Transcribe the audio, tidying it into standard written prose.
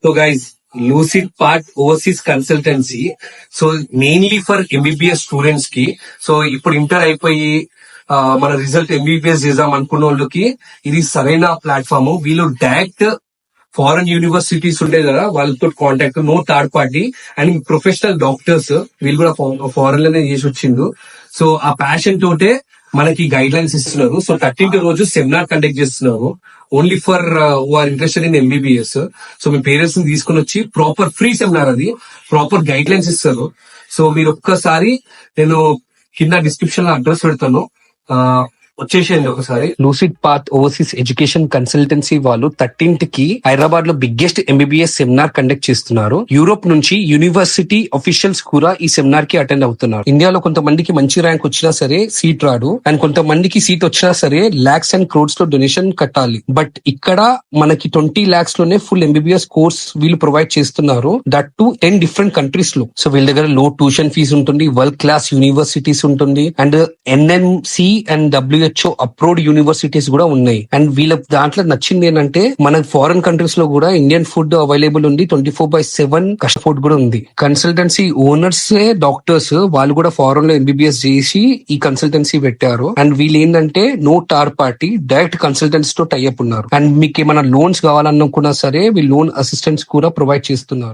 So guys, Lucid Part Overseas Consultancy. So mainly for MBBS students కి. So ఇప్పుడు inter అయిపోయి మన result MBBS చేద్దాం అనుకున్న వాళ్ళకి ఇది సరైన ప్లాట్ఫామ్. వీళ్ళు డైరెక్ట్ ఫారెన్ యూనివర్సిటీస్ ఉంటాయి కదా, వాళ్ళతో contact, no third party. And professional doctors వీళ్ళు కూడా ఫారెన్ లోనే చేసి వచ్చిండు. సో ఆ ప్యాషన్ తోటే మనకి గైడ్ లైన్స్ ఇస్తున్నారు. సో 13th రోజు సెమినార్ కండక్ట్ చేస్తున్నారు only for are interested in MBBS. So మీ పేరెంట్స్ ని తీసుకుని వచ్చి ప్రాపర్ ఫ్రీ సెమినార్, అది ప్రాపర్ గైడ్ లైన్స్ ఇస్తారు. సో మీరు ఒక్కసారి, నేను కింద డిస్క్రిప్షన్ లో అడ్రస్ పెడతాను, వచ్చేసేయండి ఒకసారి. Lucid path overseas education consultancy వాళ్ళు 13th కి హైదరాబాద్ లో బిగ్గెస్ట్ ఎంబీబీఎస్ సెమినార్ కండక్ట్ చేస్తున్నారు. యూరోప్ నుంచి యూనివర్సిటీ అఫీషియల్స్ కూడా ఈ సెమినార్ కి అటెండ్ అవుతున్నారు. ఇండియాలో కొంతమందికి మంచి ర్యాంక్ వచ్చినా సరే సీట్ రాదు, అండ్ కొంతమందికి సీట్ వచ్చినా సరే లాక్స్ అండ్ క్రోడ్స్ లో డొనేషన్ కట్టాలి. బట్ ఇక్కడ మనకి 20 lakhs లోనే ఫుల్ ఎంబీబీఎస్ కోర్స్ వీళ్ళు ప్రొవైడ్ చేస్తున్నారు, దట్ టు 10 different కంట్రీస్ లో. సో వీళ్ళ దగ్గర లో ట్యూషన్ ఫీజు ఉంటుంది, వరల్డ్ క్లాస్ యూనివర్సిటీస్ ఉంటుంది, and NMC and WHO approved universities కూడా ఉన్నాయి. అండ్ వీళ్ళ దాంట్లో నచ్చింది ఏంటంటే మన ఫారెన్ కంట్రీస్ లో కూడా ఇండియన్ ఫుడ్ అవైలబుల్ ఉంది, 24/7 కస్టమర్ ఫుడ్ కూడా ఉంది. కన్సల్టెన్సీ ఓనర్స్ డాక్టర్స్ వాళ్ళు కూడా ఫారెన్ లో ఎంబీబీఎస్ చేసి ఈ కన్సల్టెన్సీ పెట్టారు. అండ్ వీళ్ళు ఏంటంటే no third party, direct consultancy తో టైఅప్ ఉన్నారు. అండ్ మీకు ఏమైనా లోన్స్ కావాలనుకున్నా సరే వీళ్ళు లోన్ అసిస్టెన్స్ కూడా ప్రొవైడ్ చేస్తున్నారు.